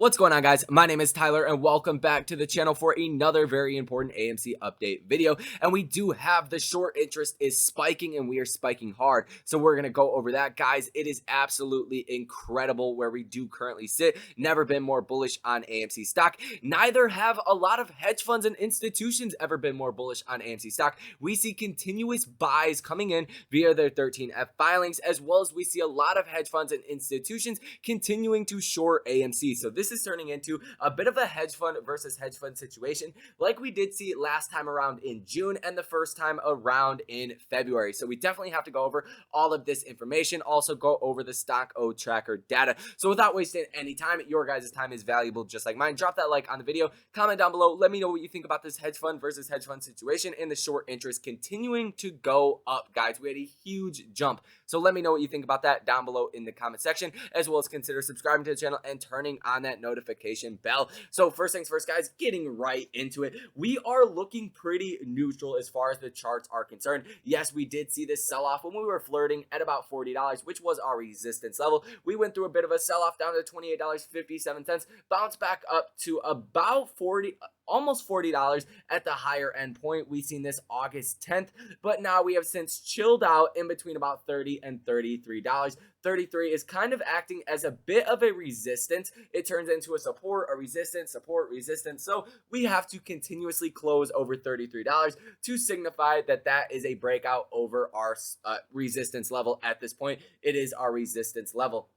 What's going on, guys? My name is Tyler and welcome back to the channel for another very important AMC update video. And we do have the short interest is spiking and we are spiking hard. So we're going to go over that, guys. It is absolutely incredible where we do currently sit. Never been more bullish on AMC stock. Neither have a lot of hedge funds and institutions ever been more bullish on AMC stock. We see continuous buys coming in via their 13F filings, as well as we see a lot of hedge funds and institutions continuing to short AMC. So this is turning into a bit of a hedge fund versus hedge fund situation, like we did see last time around in June and the first time around in February. So we definitely have to go over all of this information, also go over the stock O tracker data. So without wasting any time, your guys' time is valuable just like mine. Drop that like on the video, comment down below, let me know what you think about this hedge fund versus hedge fund situation and the short interest continuing to go up, guys. We had a huge jump. So let me know what you think about that down below in the comment section, as well as consider subscribing to the channel and turning on that notification bell. So first things first, guys, getting right into it. We are looking pretty neutral as far as the charts are concerned. Yes, we did see this sell-off when we were flirting at about $40, which was our resistance level. We went through a bit of a sell-off down to $28.57, bounced back up to about almost $40 at the higher end point. We've seen this August 10th, but now we have since chilled out in between about $30 and $33. 33 is kind of acting as a bit of a resistance. It turns into a support, a resistance, support, resistance. So we have to continuously close over $33 to signify that that is a breakout over our resistance level at this point. It is our resistance level.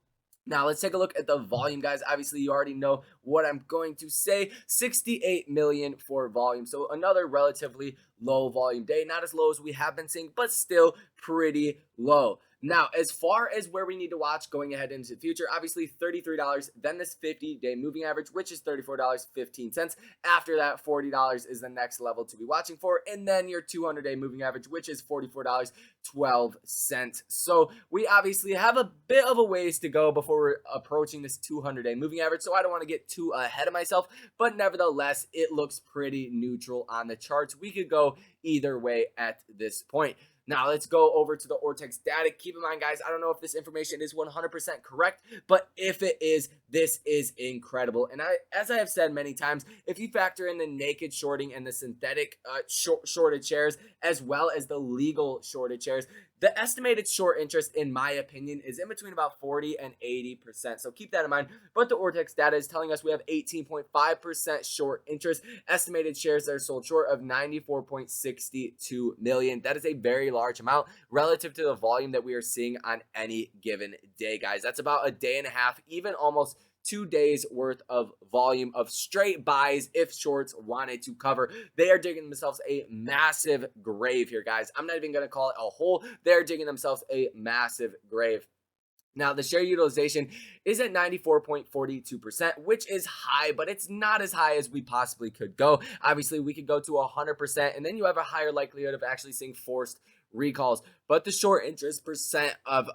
Now, let's take a look at the volume, guys. Obviously, you already know what I'm going to say. 68 million for volume. So another relatively low volume day. Not as low as we have been seeing, but still pretty low. Now, as far as where we need to watch going ahead into the future, obviously $33, then this 50-day moving average, which is $34.15. After that, $40 is the next level to be watching for. And then your 200-day moving average, which is $44.12. So we obviously have a bit of a ways to go before we're approaching this 200-day moving average. So I don't want to get too ahead of myself, but nevertheless, it looks pretty neutral on the charts. We could go either way at this point. Now, let's go over to the ortex data. Keep in mind, guys, I don't know if this information is 100% correct, but if it is, this is incredible. And as I have said many times, if you factor in the naked shorting and the synthetic shorted shares, as well as the legal shorted shares, the estimated short interest, in my opinion, is in between about 40 and 80%. So keep that in mind. But the ortex data is telling us we have 18.5% short interest. Estimated shares that are sold short of 94.62 million. That is a very large amount relative to the volume that we are seeing on any given day, guys. That's about a day and a half, even almost 2 days worth of volume of straight buys if shorts wanted to cover. They are digging themselves a massive grave here, guys. I'm not even going to call it a hole. They're digging themselves a massive grave. Now, the share utilization is at 94.42%, which is high, but it's not as high as we possibly could go. Obviously, we could go to 100%, and then you have a higher likelihood of actually seeing forced recalls. But the short interest percent of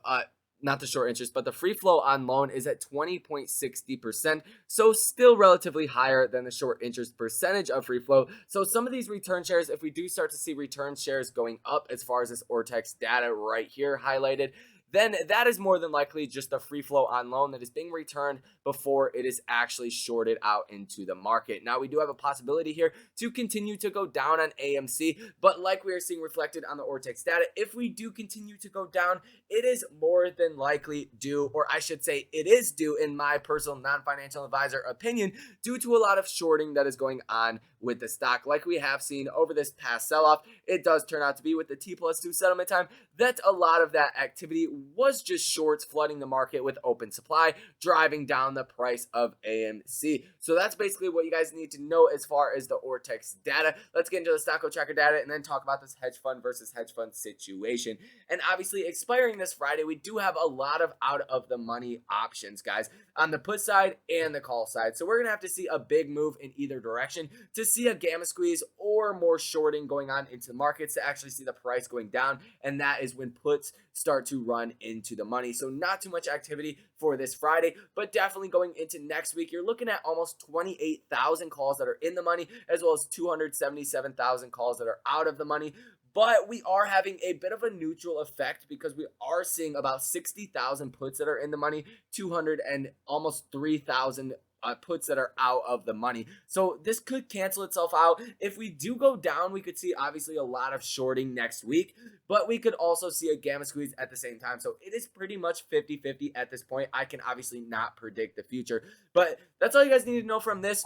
not the short interest, but the free flow on loan is at 20.60%. So still relatively higher than the short interest percentage of free flow. So some of these return shares, if we do start to see return shares going up as far as this ortex data right here highlighted, then that is more than likely just the free flow on loan that is being returned before it is actually shorted out into the market. Now, we do have a possibility here to continue to go down on AMC, but like we are seeing reflected on the ortex data, if we do continue to go down, it is more than likely due, or I should say it is due, in my personal non-financial advisor opinion, due to a lot of shorting that is going on with the stock. Like we have seen over this past sell-off, it does turn out to be with the T+2 settlement time that a lot of that activity was just shorts flooding the market with open supply, driving down the price of AMC. So that's basically what you guys need to know as far as the ortex data. Let's get into the stock tracker data and then talk about this hedge fund versus hedge fund situation. And obviously, expiring this Friday, we do have a lot of out of the money options, guys, on the put side and the call side. So we're going to have to see a big move in either direction to see a gamma squeeze or more shorting going on into the markets to actually see the price going down. And that is when puts start to run into the money. So not too much activity for this Friday, but definitely going into next week, you're looking at almost 28,000 calls that are in the money, as well as 277,000 calls that are out of the money. But we are having a bit of a neutral effect because we are seeing about 60,000 puts that are in the money, 200 and almost 3,000 puts that are out of the money. So this could cancel itself out. If we do go down, we could see obviously a lot of shorting next week, but we could also see a gamma squeeze at the same time. So it is pretty much 50-50 at this point. I can obviously not predict the future, but that's all you guys need to know from this.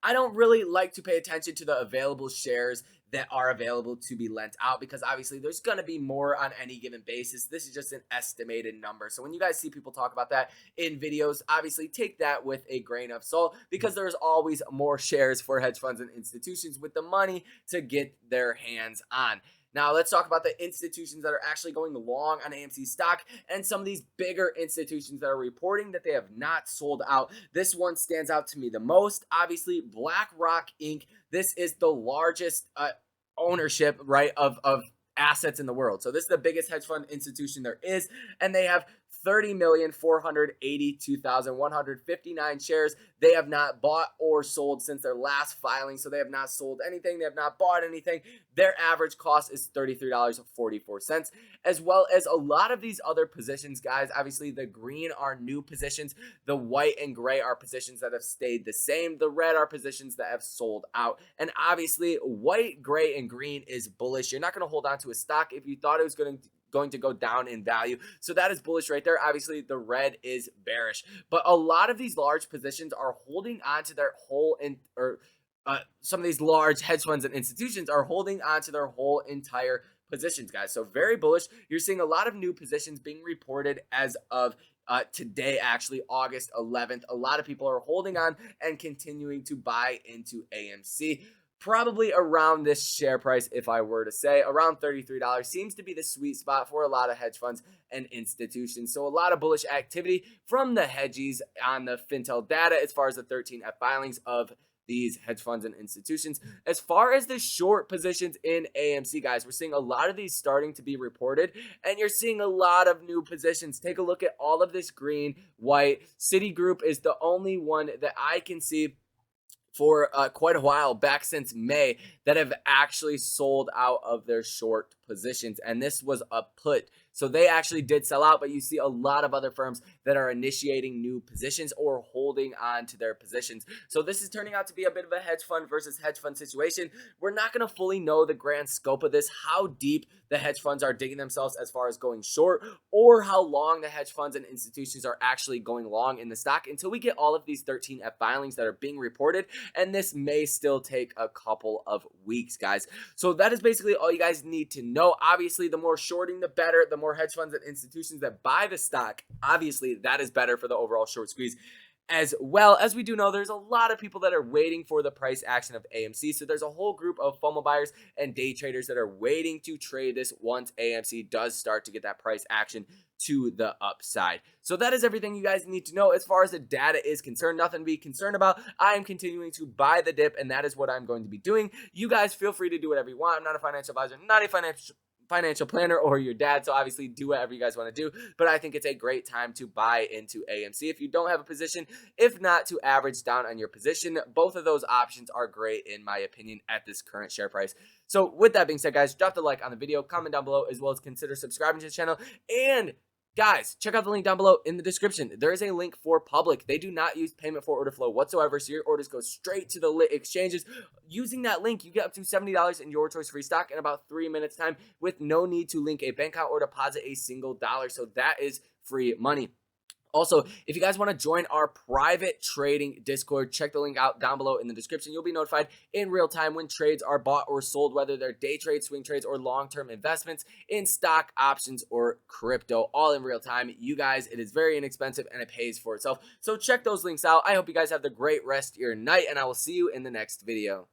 I don't really like to pay attention to the available shares that are available to be lent out, because obviously there's going to be more on any given basis. This is just an estimated number. So when you guys see people talk about that in videos, obviously take that with a grain of salt, because there's always more shares for hedge funds and institutions with the money to get their hands on. Now, let's talk about the institutions that are actually going long on AMC stock, and some of these bigger institutions that are reporting that they have not sold out. This one stands out to me the most. Obviously, BlackRock Inc. This is the largest ownership, right, of assets in the world. So this is the biggest hedge fund institution there is, and they have 30,482,159 shares. They have not bought or sold since their last filing. So they have not sold anything. They have not bought anything. Their average cost is $33.44, as well as a lot of these other positions, guys. Obviously, the green are new positions. The white and gray are positions that have stayed the same. The red are positions that have sold out. And obviously, white, gray, and green is bullish. You're not going to hold on to a stock if you thought it was going to go down in value. So that is bullish right there. Obviously, the red is bearish. But a lot of these large positions are holding on to their whole some of these large hedge funds and institutions are holding on to their whole entire positions, guys. So very bullish. You're seeing a lot of new positions being reported as of today, actually, August 11th. A lot of people are holding on and continuing to buy into AMC. Probably around this share price, if I were to say, around $33 seems to be the sweet spot for a lot of hedge funds and institutions. So a lot of bullish activity from the hedgies on the Fintel data as far as the 13F filings of these hedge funds and institutions. As far as the short positions in AMC, guys, we're seeing a lot of these starting to be reported, and you're seeing a lot of new positions. Take a look at all of this green, white. Citigroup is the only one that I can see for quite a while, back since May, that have actually sold out of their short positions. And this was a put. So they actually did sell out, but you see a lot of other firms that are initiating new positions or holding on to their positions. So this is turning out to be a bit of a hedge fund versus hedge fund situation. We're not going to fully know the grand scope of this, how deep the hedge funds are digging themselves as far as going short, or how long the hedge funds and institutions are actually going long in the stock, until we get all of these 13F filings that are being reported. And this may still take a couple of weeks, guys. So that is basically all you guys need to know. Obviously, the more shorting, the better. The more hedge funds and institutions that buy the stock, obviously that is better for the overall short squeeze. As well as we do know, there's a lot of people that are waiting for the price action of AMC. So there's a whole group of FOMO buyers and day traders that are waiting to trade this once AMC does start to get that price action to the upside. So that is everything you guys need to know as far as the data is concerned. Nothing to be concerned about. I am continuing to buy the dip, and that is what I'm going to be doing. You guys feel free to do whatever you want. I'm not a financial advisor, not a financial planner or your dad, so obviously do whatever you guys want to do, but I think it's a great time to buy into AMC if you don't have a position, if not to average down on your position. Both of those options are great in my opinion at this current share price. So with that being said, guys, drop the like on the video, comment down below, as well as consider subscribing to the channel. And guys, check out the link down below in the description. There is a link for public. They do not use payment for order flow whatsoever, so your orders go straight to the lit exchanges. Using that link, you get up to $70 in your choice free stock in about 3 minutes time, with no need to link a bank account or deposit a single dollar. So that is free money. Also, if you guys want to join our private trading Discord, check the link out down below in the description. You'll be notified in real time when trades are bought or sold, whether they're day trades, swing trades, or long-term investments in stock, options, or crypto, all in real time. You guys, it is very inexpensive and it pays for itself. So check those links out. I hope you guys have the great rest of your night, and I will see you in the next video.